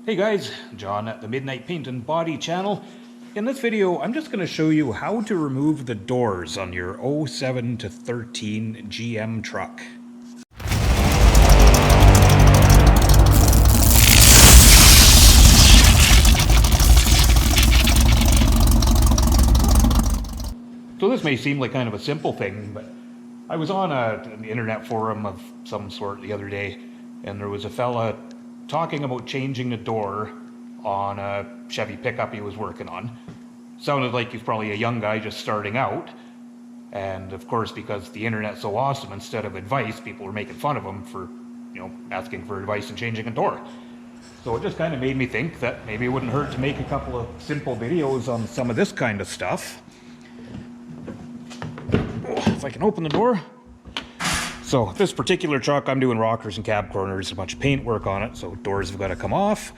Hey guys, John at the Midnight Paint and Body channel. In this video, I'm just going to show you how to remove the doors on your 07 to 13 GM truck. So this may seem like kind of a simple thing, but I was on an internet forum of some sort the other day, and there was a fella talking about changing the door on a Chevy pickup he was working on. Sounded like he's probably a young guy just starting out. And of course, because the internet's so awesome, instead of advice, people were making fun of him for, asking for advice and changing a door. So it just kind of made me think that maybe it wouldn't hurt to make a couple of simple videos on some of this kind of stuff. If I can open the door. So this particular truck, I'm doing rockers and cab corners, a bunch of paint work on it, so doors have got to come off.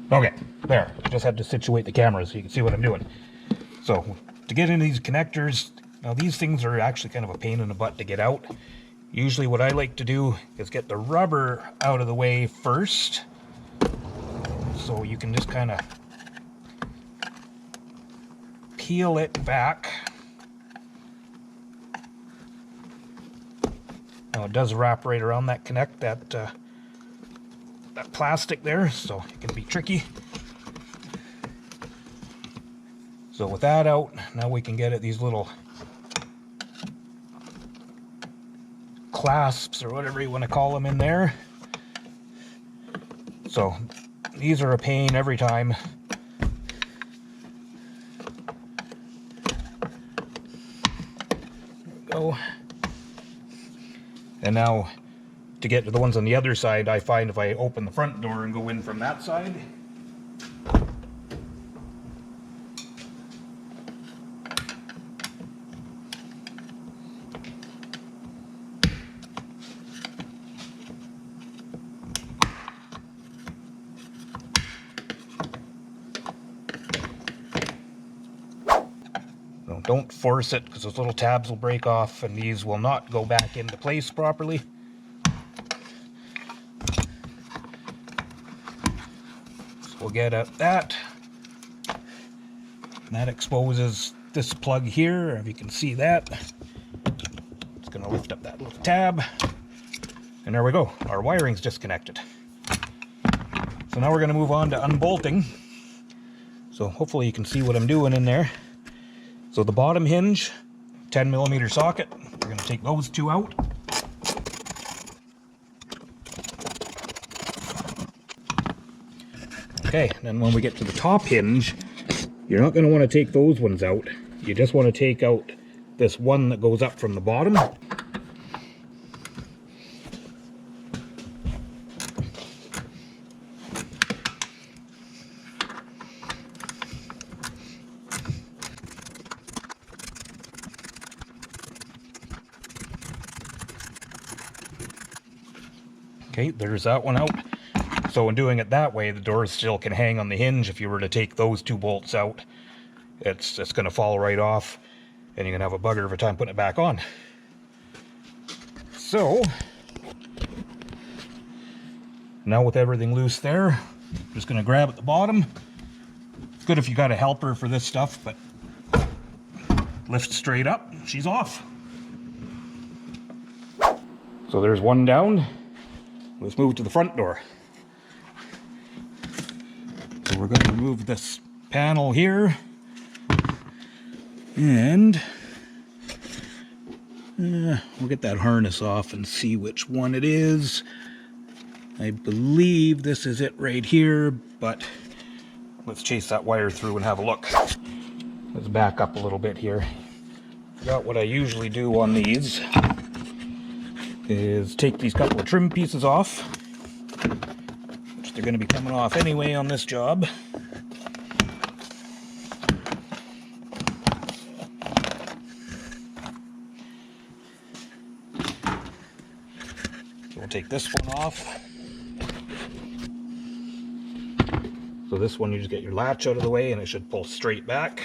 Okay, there. Just had to situate the camera so you can see what I'm doing. So to get into these connectors, now these things are actually kind of a pain in the butt to get out. Usually what I like to do is get the rubber out of the way first, so you can just kind of peel it back. Now it does wrap right around that that plastic there, so it can be tricky. So with that out, now we can get at these little clasps or whatever you want to call them in there. So these are a pain every time. There we go. And now, to get to the ones on the other side, I find if I open the front door and go in from that side, don't force it, because those little tabs will break off and these will not go back into place properly. So we'll get at that. And that exposes this plug here, if you can see that. It's going to lift up that little tab. And there we go. Our wiring's disconnected. So now we're going to move on to unbolting. So hopefully you can see what I'm doing in there. So the bottom hinge, 10mm socket, we're going to take those two out. Okay, then when we get to the top hinge, you're not going to want to take those ones out. You just want to take out this one that goes up from the bottom. Okay, there's that one out. So in doing it that way, the door still can hang on the hinge. If you were to take those two bolts out, it's just going to fall right off, and you're going to have a bugger of a time putting it back on. So, now with everything loose there, I'm just going to grab at the bottom. It's good if you got a helper for this stuff, but lift straight up, she's off. So there's one down. Let's move to the front door. So we're going to remove this panel here, and we'll get that harness off and see which one it is. I believe this is it right here, but let's chase that wire through and have a look. Let's back up a little bit here. Forgot what I usually do on these is take these couple of trim pieces off, which they're going to be coming off anyway on this job. So we'll take this one off. So this one, you just get your latch out of the way and it should pull straight back.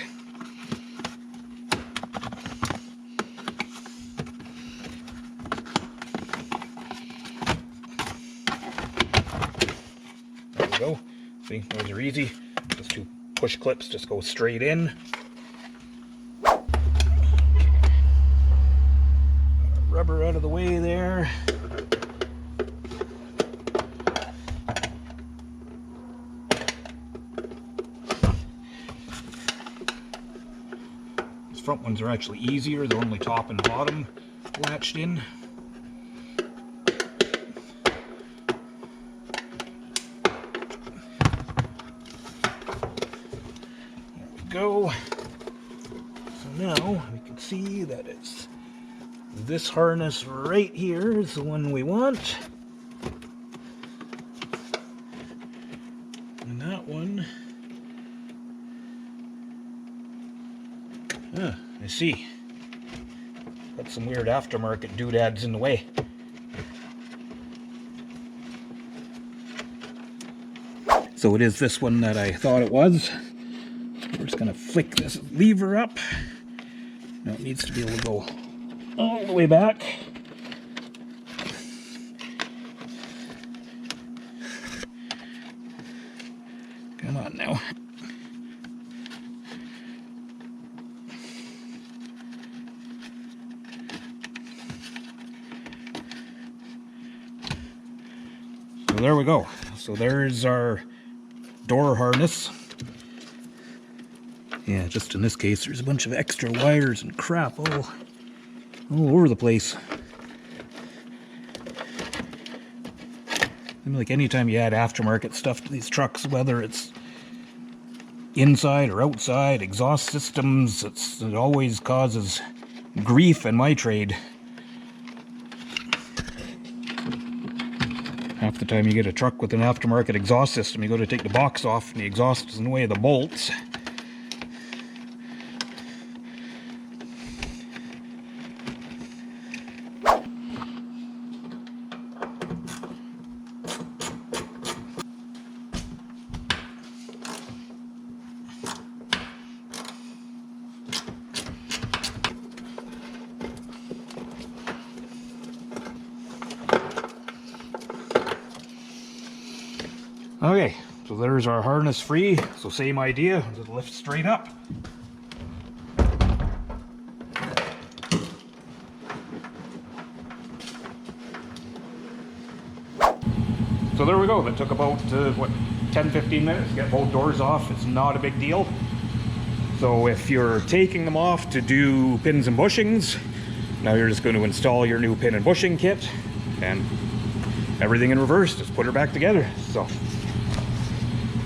go. See, those are easy. Those two push clips just go straight in. Rubber out of the way there. These front ones are actually easier. They're only top and bottom latched in. There we go. So now we can see that it's this harness right here is the one we want. And that one, I see. Got some weird aftermarket doodads in the way. So it is this one that I thought it was. We're just gonna flick this lever up. Now it needs to be able to go all the way back. Come on now. So there we go. So there's our door harness. Yeah, just in this case, there's a bunch of extra wires and crap all over the place. I mean, like anytime you add aftermarket stuff to these trucks, whether it's inside or outside, exhaust systems, it always causes grief in my trade. Half the time you get a truck with an aftermarket exhaust system, you go to take the box off and the exhaust is in the way of the bolts. Okay, so there's our harness free. So same idea, just lift straight up. So there we go. That took about, what, 10-15 minutes to get both doors off. It's not a big deal. So if you're taking them off to do pins and bushings, now you're just going to install your new pin and bushing kit and everything in reverse. Just put her back together. So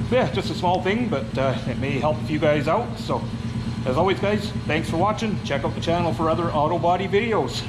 yeah, just a small thing, but it may help you guys out. So as always, guys, thanks for watching. Check out the channel for other auto body videos.